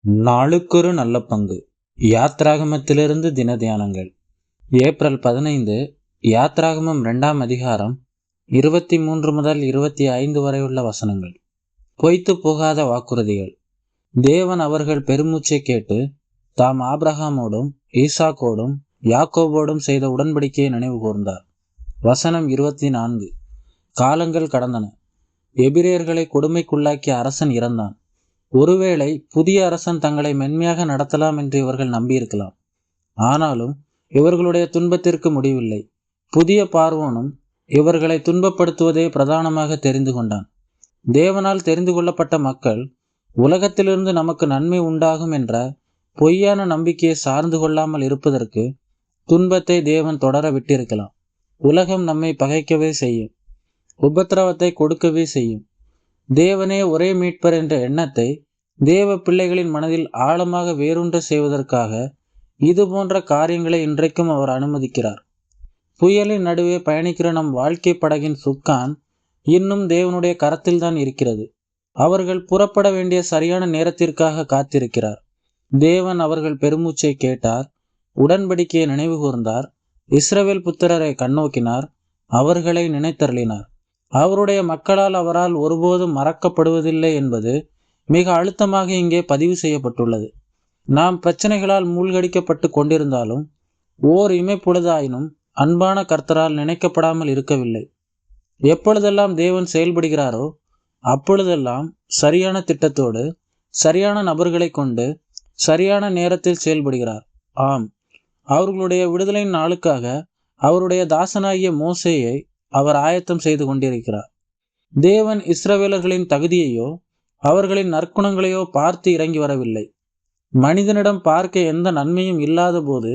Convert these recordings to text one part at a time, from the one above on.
நாளுக்கொரு நல்ல பங்கு. யாத்ராகமத்திலிருந்து தின தியானங்கள். ஏப்ரல் 15. யாத்ராகமம் 2ஆம் அதிகாரம் 23 முதல் 25 வரை உள்ள வசனங்கள். பொய்த்து போகாத வாக்குறுதிகள். தேவன் அவர்கள் பெருமூச்சை கேட்டு தாம் ஆபிரகாமோடும் ஈசாக்கோடும் யாக்கோபோடும் செய்த உடன்படிக்கையை நினைவு கூர்ந்தார். வசனம் 24. காலங்கள் கடந்தன. எபிரேயர்களை கொடுமைக்குள்ளாக்கிய அரசன் இறந்தான். ஒருவேளை புதிய அரசன் தங்களை மென்மையாக நடத்தலாம் என்று இவர்கள் நம்பியிருக்கலாம். ஆனாலும் இவர்களுடைய துன்பத்திற்கு முடிவில்லை. புதிய பார்வோனும் இவர்களை துன்பப்படுத்துவதே பிரதானமாக தெரிந்து கொண்டான். தேவனால் தெரிந்து கொள்ளப்பட்ட மக்கள் உலகத்திலிருந்து நமக்கு நன்மை உண்டாகும் என்ற பொய்யான நம்பிக்கையை சார்ந்து கொள்ளாமல் இருப்பதற்கு துன்பத்தை தேவன் தொடர விட்டிருக்கலாம். உலகம் நம்மை பகைக்கவே செய்யும், உபத்திரவத்தை கொடுக்கவே செய்யும். தேவனே ஒரே மீட்பர் என்ற எண்ணத்தை தேவ பிள்ளைகளின் மனதில் ஆழமாக வேரூன்ற செய்வதற்காக இது போன்ற காரியங்களை இன்றைக்கும் அவர் அனுமதிக்கிறார். புயலின் நடுவே பயணிக்கிற நம் வாழ்க்கை படகின் சுக்கான் இன்னும் தேவனுடைய கரத்தில்தான் இருக்கிறது. அவர்கள் புறப்பட வேண்டிய சரியான நேரத்திற்காக காத்திருக்கிறார். தேவன் அவர்கள் பெருமூச்சை கேட்டார், உடன்படிக்கையை நினைவு கூர்ந்தார், இஸ்ரவேல் புத்திரரை கண்ணோக்கினார், அவர்களை நினைத்தருளினார். அவருடைய மக்களால் அவரால் ஒருபோதும் மறக்கப்படுவதில்லை என்பது மிக அழுத்தமாக இங்கே பதிவு செய்யப்பட்டுள்ளது. நாம் பிரச்சனைகளால் மூழ்கடிக்கப்பட்டு கொண்டிருந்தாலும் ஓர் இமைப்பொழுதாயினும் அன்பான கர்த்தரால் நினைக்கப்படாமல் இருக்கவில்லை. எப்பொழுதெல்லாம் தேவன் செயல்படுகிறாரோ அப்பொழுதெல்லாம் சரியான திட்டத்தோடு சரியான நபர்களை கொண்டு சரியான நேரத்தில் செயல்படுகிறார். ஆம், அவர்களுடைய விடுதலையின் நாளுக்காக அவருடைய தாசனாகிய மோசேயை அவர் ஆயத்தம் செய்து கொண்டிருக்கிறார். தேவன் இஸ்ரவேலர்களின் தகுதியையோ அவர்களின் நற்குணங்களையோ பார்த்து இறங்கி வரவில்லை. மனிதனிடம் பார்க்க எந்த நன்மையும் இல்லாத போது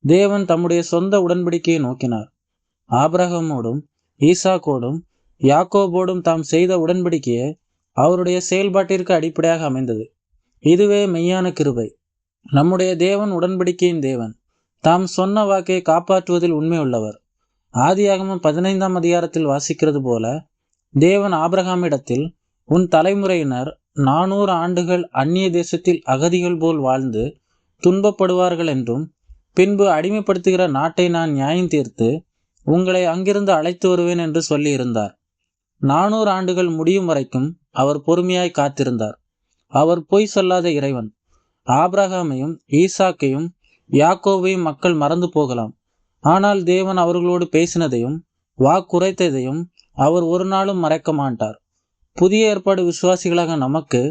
தேவன் தம்முடைய சொந்த உடன்படிக்கையை நோக்கினார். ஆபிரகாமோடும் ஈசாக்கோடும் யாக்கோபோடும் தாம் செய்த உடன்படிக்கையே அவருடைய செயல்பாட்டிற்கு அடிப்படையாக அமைந்தது. இதுவே மெய்யான கிருபை. நம்முடைய தேவன் உடன்படிக்கையின் தேவன். தாம் சொன்ன வாக்கை காப்பாற்றுவதில் உண்மையுள்ளவர். ஆதியாகமம் 15ஆம் அதிகாரத்தில் வாசிக்கிறது போல தேவன் ஆபிரகாமிடத்தில், உன் தலைமுறையினர் 400 ஆண்டுகள் அந்நிய தேசத்தில் அகதிகள் போல் வாழ்ந்து துன்பப்படுவார்கள் என்றும் பின்பு அடிமைப்படுத்துகிற நாட்டை நான் நியாயம் தீர்த்து உங்களை அங்கிருந்து அழைத்து வருவேன் என்று சொல்லி இருந்தார். 400 ஆண்டுகள் முடியும் வரைக்கும் அவர் பொறுமையாய் காத்திருந்தார். அவர் பொய் சொல்லாத இறைவன். ஆபிரகாமையும் ஈசாக்கையும் யாக்கோபையும் மக்கள் மறந்து போகலாம். ஆனால் தேவன் அவர்களோடு பேசினதையும் வாக்குரைத்ததையும் அவர் ஒரு நாளும் மறைக்க மாட்டார். புதிய ஏற்பாடு விசுவாசிகளாக நமக்கு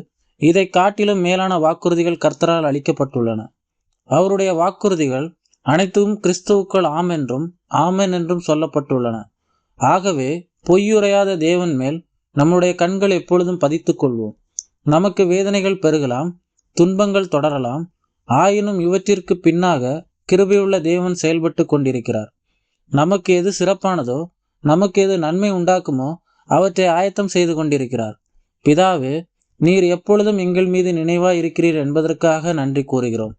இதை காட்டிலும் மேலான வாக்குறுதிகள் கர்த்தரால் அளிக்கப்பட்டுள்ளன. அவருடைய வாக்குறுதிகள் அனைத்தும் கிறிஸ்துவுக்குள் ஆம் என்றும் ஆமென் என்றும் சொல்லப்பட்டுள்ளன. ஆகவே பொய்யுரையாத தேவன் மேல் நம்முடைய கண்கள் எப்பொழுதும் பதித்துக் கொள்வோம். நமக்கு வேதனைகள் பெருகலாம், துன்பங்கள் தொடரலாம். ஆயினும் இவற்றிற்கு பின்னாக கிருபையுள்ள தேவன் செயல்பட்டு கொண்டிருக்கிறார். நமக்கு எது சிறப்பானதோ, நமக்கு எது நன்மை உண்டாக்குமோ அவற்றை ஆயத்தம் செய்து கொண்டிருக்கிறார். பிதாவே, நீர் எப்பொழுதும் எங்கள் மீது நினைவாய் இருக்கிறீர் என்பதற்காக நன்றி கூறுகிறோம்.